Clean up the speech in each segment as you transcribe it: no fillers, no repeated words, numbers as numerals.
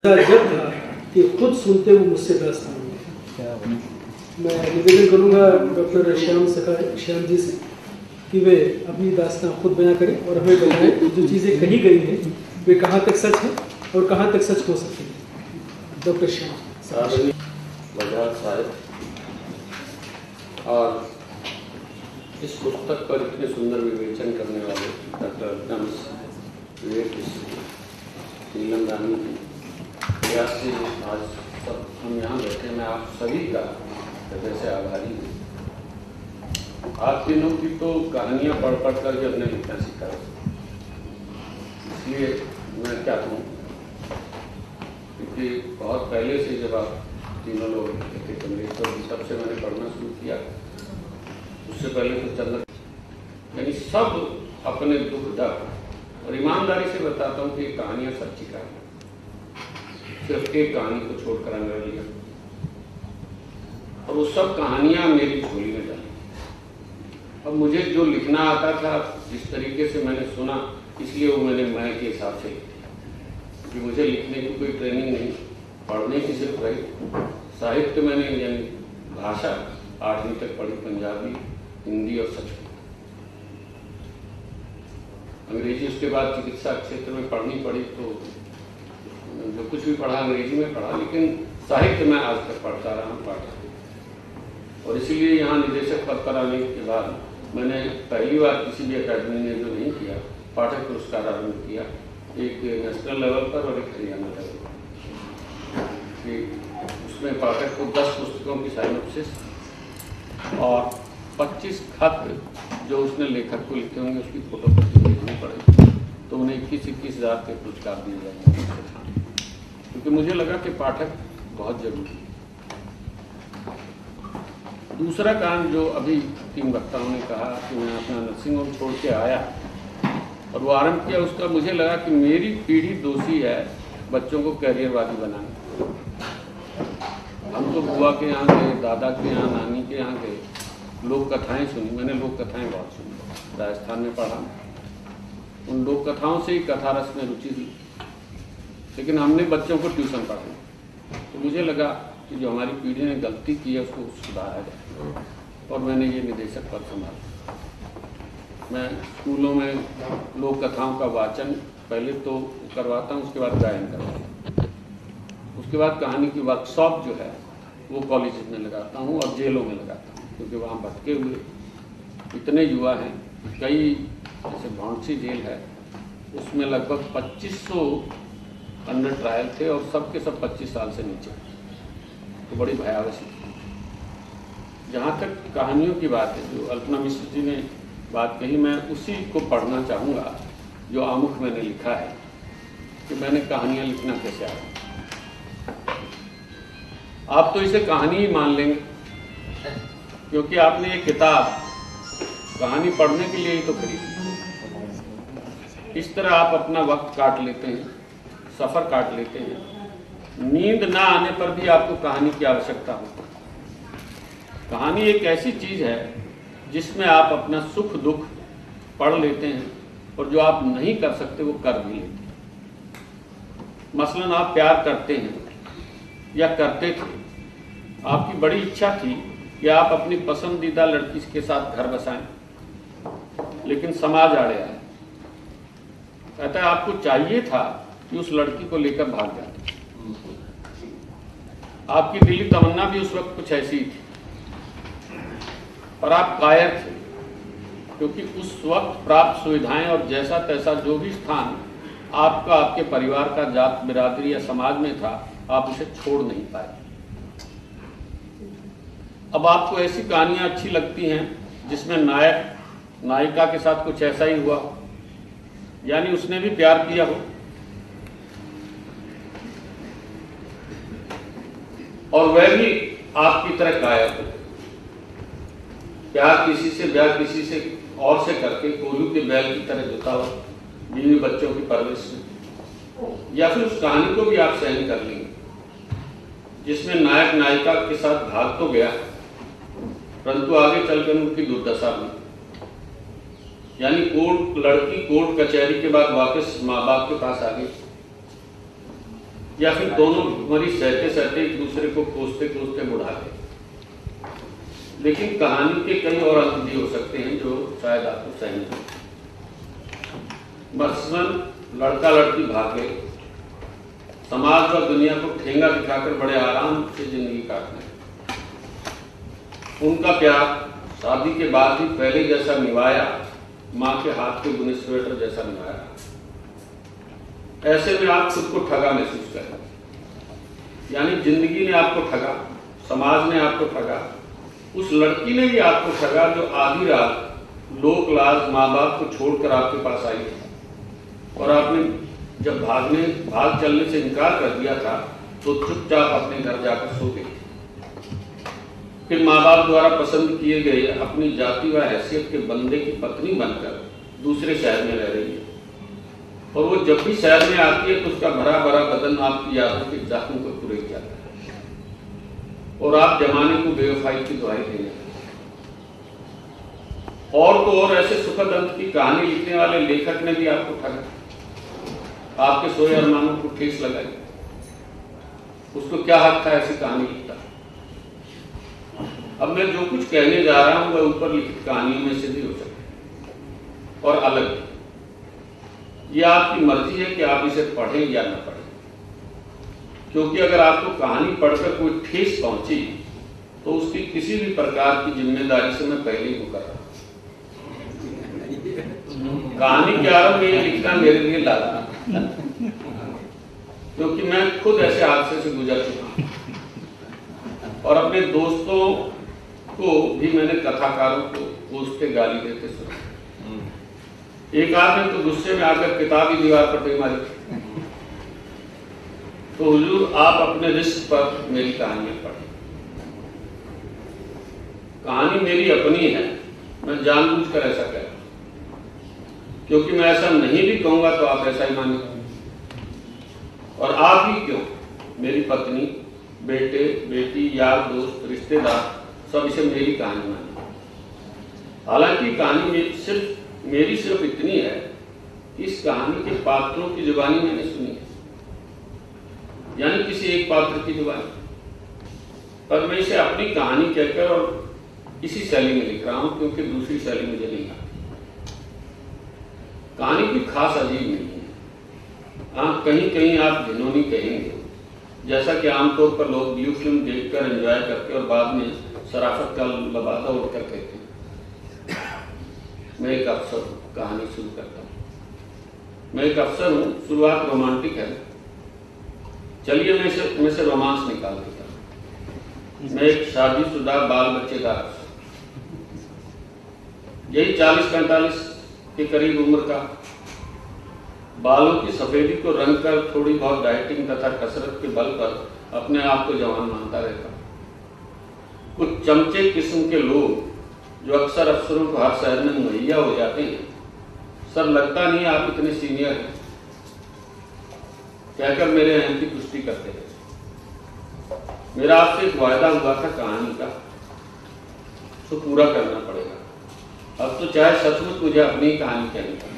जब था कि खुद सुनते वो मुझसे दास्तान हुए। मैं निवेदन करूंगा डॉक्टर श्याम जी से कि वे अपनी दास्तान खुद बयां करें और हमें बताएं जो चीज़ें कही गई हैं वे कहाँ तक सच है और कहाँ तक सच हो सकती है। डॉक्टर श्याम साहब और इस पुस्तक पर इतने सुंदर विवेचन करने वाले डॉक्टर नीलम रानी जी प्रयास से आज सब हम यहाँ बैठे। मैं आप सभी का हृदय से आभारी हूँ। आप तीनों की तो कहानियाँ पढ़ पढ़ कर के हमने लिखना सीखा, इसलिए मैं क्या कहूँ, क्योंकि बहुत पहले से जब आप तीनों लोग थे कमलेश्वर जी, तब से मैंने पढ़ना शुरू किया। उससे पहले तो चंद्र, यानी सब अपने दुख दर्द और ईमानदारी से बताता हूँ कि कहानियाँ सच्ची कहानी, सिर्फ एक कहानी को छोड़कर अंग्रेज लिया और वो सब कहानियाँ मेरी झोली में डाली। अब मुझे जो लिखना आता था, जिस तरीके से मैंने सुना, इसलिए वो मैंने मैं के हिसाब से लिखी कि मुझे लिखने की कोई ट्रेनिंग नहीं, पढ़ने की सिर्फ रही। साहित्य मैंने यानी भाषा 8वीं तक पढ़ी, पंजाबी, हिंदी और संस्कृत। अंग्रेजी उसके बाद चिकित्सा क्षेत्र में पढ़नी पड़ी, तो जो कुछ भी पढ़ा अंग्रेजी में पढ़ा, लेकिन साहित्य मैं आज तक पढ़ता रहा हूँ, पाठक। और इसीलिए यहाँ निदेशक पद पर आने के बाद मैंने पहली बार किसी भी अकादमी ने जो नहीं किया, पाठक पुरस्कार आरंभ किया, एक नेशनल लेवल पर और एक हरियाणा लेवल पर, कि उसमें पाठक को 10 पुस्तकों की साइनोप्सिस और 25 खत जो उसने लेखक को लिखे होंगे उसकी फोटो भेजनी पड़ेगी, तो उन्हें 21-21 हज़ार के पुरस्कार दिए जाएंगे। क्योंकि मुझे लगा कि पाठक बहुत जरूरी है। दूसरा काम जो अभी 3 वक्ताओं ने कहा कि मैं अपना नर्सिंग होम छोड़ के आया और वो आरंभ किया, उसका मुझे लगा कि मेरी पीढ़ी दोषी है बच्चों को कैरियरवादी बनाने। हम तो बुआ के यहाँ गए, दादा के यहाँ, नानी के यहाँ गए, लोक कथाएँ सुनी। मैंने लोक कथाएँ बहुत सुनी, राजस्थान में पढ़ा, उन लोक कथाओं से ही कथा रस में रुचि थी। लेकिन हमने बच्चों को ट्यूशन पढ़ाया, तो मुझे लगा कि जो हमारी पीढ़ी ने गलती की है उसको सुधारा जाए, और मैंने ये निदेशक पद संभाला। मैं स्कूलों में लोक कथाओं का वाचन पहले तो करवाता हूँ, उसके बाद गायन करवाता हूँ, उसके बाद कहानी की वर्कशॉप जो है वो कॉलेज में लगाता हूँ और जेलों में लगाता हूँ, क्योंकि वहाँ भटके हुए इतने युवा हैं। कई जैसे भौंसी जेल है, उसमें लगभग 2500 अंडर ट्रायल थे और सब के सब 25 साल से नीचे, तो बड़ी भयावह स्थिति। जहाँ तक कहानियों की बात है, जो अल्पना मिश्र जी ने बात कही, मैं उसी को पढ़ना चाहूँगा जो आमुख मैंने लिखा है कि मैंने कहानियाँ लिखना कैसे आया। आप तो इसे कहानी ही मान लेंगे, क्योंकि आपने ये किताब कहानी पढ़ने के लिए ही तो खरीदी। इस तरह आप अपना वक्त काट लेते हैं, सफ़र काट लेते हैं। नींद ना आने पर भी आपको कहानी की आवश्यकता होती है। कहानी एक ऐसी चीज़ है जिसमें आप अपना सुख दुख पढ़ लेते हैं, और जो आप नहीं कर सकते वो कर भी लेते हैं। मसलन आप प्यार करते हैं या करते थे, आपकी बड़ी इच्छा थी कि आप अपनी पसंदीदा लड़की के साथ घर बसाएं, लेकिन समाज आड़े आया, कहता है आपको चाहिए था कि उस लड़की को लेकर भाग जाते। आपकी दिली तमन्ना भी उस वक्त कुछ ऐसी थी, और आप कायर थे, क्योंकि उस वक्त प्राप्त सुविधाएं और जैसा तैसा जो भी स्थान आपका, आपके परिवार का, जात बिरादरी या समाज में था, आप उसे छोड़ नहीं पाए। अब आपको ऐसी कहानियां अच्छी लगती हैं जिसमें नायक नायिका के साथ कुछ ऐसा ही हुआ, यानी उसने भी प्यार किया हो और वह भी आपकी तरह कायर हो। प्यार किसी से, ब्याह किसी से और से करके कोल्हू के बैल की तरह जुता हो, बीवी बच्चों की परवरिश में। या फिर उस कहानी को भी आप सहन कर लेंगे जिसमें नायक नायिका के साथ भाग तो गया, परंतु आगे चलकर उनकी दुर्दशा हुई। यानी लड़की कोर्ट कचहरी के बाद वापस माँ बाप के पास आ गई, या फिर दोनों मरीज सहते सहते एक दूसरे को कोसते कोसते बुढ़ा गए। लेकिन कहानी के कई और अंत भी हो सकते हैं जो शायद आपको सहन हो। मसलन लड़का लड़की भाग गए, समाज और दुनिया को ठेंगा दिखाकर बड़े आराम से जिंदगी काटने। उनका प्यार शादी के बाद भी पहले जैसा निभाया, माँ के हाथ के बुने स्वेटर जैसा निभाया। ऐसे में आप खुद को ठगा महसूस करें, यानी जिंदगी ने आपको ठगा, समाज ने आपको ठगा, उस लड़की ने भी आपको ठगा जो आधी रात लोक लाज माँ बाप को छोड़कर आपके पास आई और आपने जब भाग चलने से इनकार कर दिया था तो चुपचाप अपने घर जाकर सो गई। फिर माँ बाप द्वारा पसंद किए गए अपनी जाति व हैसियत के बंदे की पत्नी बनकर दूसरे शहर में रह रही है, और वो जब भी शहर में आती है तो उसका भरा भरा बदन आपकी यादों के जख्म को कुरेद जाता है और आप जमाने को बेवफाई की दुहाई देने। और तो और ऐसे सुखद अंत की कहानी लिखने वाले लेखक ने भी आपको ठगा, आपके सोए अरमानों को ठेस लगाई। उसको क्या हक था ऐसी कहानी लिखता? अब मैं जो कुछ कहने जा रहा हूं वह ऊपर लिखित कहानियों में से भी हो सकता और अलग भी। यह आपकी मर्जी है कि आप इसे पढ़ें या न पढ़ें, क्योंकि अगर आपको कहानी पढ़कर कोई ठेस पहुंची तो उसकी किसी भी प्रकार की जिम्मेदारी से मैं पहले ही मुकर रहा हूं। कहानी के आरंभ में यह लिखना मेरे लिए लाजमी, क्योंकि मैं खुद ऐसे हादसे से गुजर चुका हूं और अपने दोस्तों को भी मैंने कथाकारों को कोसते गाली देते सुना। एक आदमी तो गुस्से में आकर किताब ही दीवार पर दे मारी। तो हुजूर आप अपने रिस्क पर मेरी कहानियां पढ़ें। कहानी मेरी अपनी है, मैं जानबूझकर ऐसा कह रहा हूं, क्योंकि मैं ऐसा नहीं भी कहूंगा तो आप ऐसा ही मानेंगे। और आप ही क्यों, मेरी पत्नी, बेटे, बेटी, यार, दोस्त, रिश्तेदार सब इसे मेरी कहानी माने। हालांकि कहानी मेरी सिर्फ इतनी है कि इस कहानी के पात्रों की जुबानी मैंने सुनी है, यानी किसी एक पात्र की जुबानी, पर मैं इसे अपनी कहानी कहकर और इसी शैली में लिख रहा हूं, क्योंकि दूसरी शैली मुझे नहीं आती। कहानी कोई खास अजीब नहीं है। हाँ, कहीं कहीं आप घिनौनी कहेंगे, जैसा कि आमतौर पर लोग ब्लू फिल्म देखकर एंजॉय करते और बाद में शराफत का लबादा उड़कर कहते हैं। मैं एक अफसर हूँ, कहानी शुरू करता हूँ। मैं एक अफसर हूँ, शुरुआत रोमांटिक है। चलिए मैं से रोमांस निकाल देता हूँ। मैं एक शादीशुदा बाल बच्चेदार, यही 40-45 के करीब उम्र का, बालों की सफेदी को रंग कर थोड़ी बहुत डाइटिंग तथा कसरत के बल पर अपने आप को जवान मानता रहता। कुछ चमचे किस्म के लोग जो अक्सर अफसरों को हर शहर में मुहैया हो जाते हैं, सर लगता नहीं आप इतने सीनियर हैं, कहकर मेरे अहम की पुष्टि करते हैं। मेरा आपसे एक वायदा हुआ था कहानी का, तो पूरा करना पड़ेगा। अब तो चाहे सचमुच मुझे अपनी ही कहानी कहनी पड़े।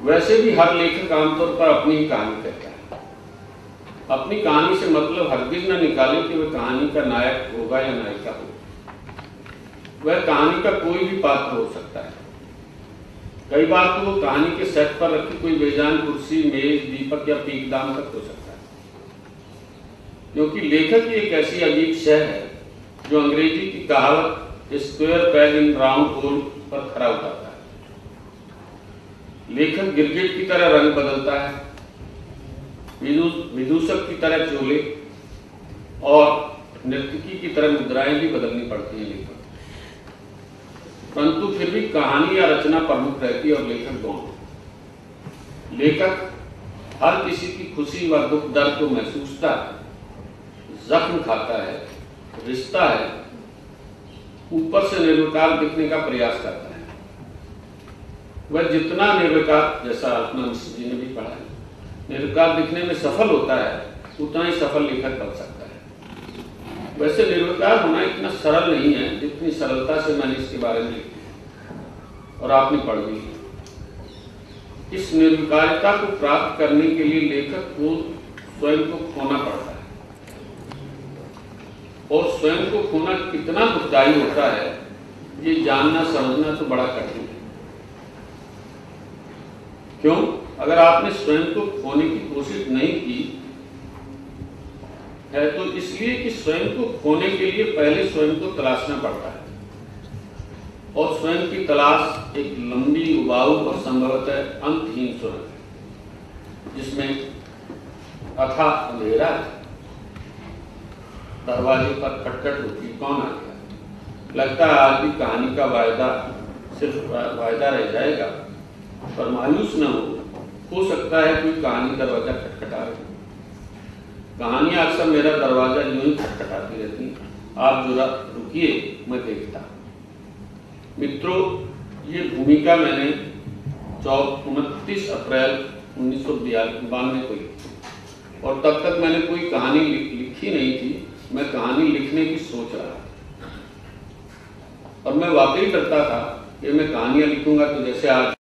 वैसे भी हर लेखक आमतौर पर अपनी ही कहानी कहता है। अपनी कहानी से मतलब हरगिज न निकाले कि वह कहानी का नायक होगा या नायिका होगा। वह कहानी का कोई भी पात्र हो सकता है। कई बार तो वो कहानी के सेट पर रखी कोई बेजान कुर्सी, मेज, दीपक या पीकदान तक हो सकता है, क्योंकि लेखक ही एक ऐसी अजीब शय है जो अंग्रेजी की कहावत square peg in round whole पर खरा उतरता है। लेखक गिरगिट की तरह रंग बदलता है, विदूषक की तरह चोले और नर्तकी की तरह मुद्राएं भी बदलनी पड़ती हैं लेखक, परंतु फिर भी कहानी या रचना प्रमुख रहती है और लेखक गौण। लेखक हर किसी की खुशी व दुख दर्द को महसूसता है, जख्म खाता है, रिश्ता है, ऊपर से निर्विकार दिखने का प्रयास करता है। वह जितना निर्विकार, जैसा आत्मा मिश्र जी ने भी पढ़ा है, निर्विकार दिखने में सफल होता है, उतना ही सफल लेखक बन सकता है। वैसे निर्विकार होना इतना सरल नहीं है जितनी सरलता से मैंने इसके बारे में लिखा और आपने पढ़ भी। इस निर्विकारता को प्राप्त करने के लिए लेखक को स्वयं को खोना पड़ता है, और स्वयं को खोना कितना दुखदायी होता है ये जानना समझना तो बड़ा कठिन है। क्यों? अगर आपने स्वयं को खोने की कोशिश नहीं की है तो इसलिए कि स्वयं को खोने के लिए पहले स्वयं को तलाशना पड़ता है, और स्वयं की तलाश एक लंबी, उबाऊ और संभवतः अंतहीन सुरंग है, जिसमें अथाह अंधेरा है। दरवाजे पर खटखट होती, कौन आ गया? लगता है आज भी कहानी का वायदा सिर्फ वायदा रह जाएगा, पर मायूस न हो सकता है कोई कहानी दरवाजा खटखटा रही। कहानी अक्सर मेरा दरवाजा यूं ही खटखटाती रहती, आप जरा रुकिए, मैं देखता। मित्रों, ये भूमिका मैंने 29 अप्रैल 1992 को लिखी, और तब तक मैंने कोई कहानी लिखी नहीं थी। मैं कहानी लिखने की सोच रहा था, और मैं वाकई करता था कि मैं कहानियां लिखूंगा तो जैसे आज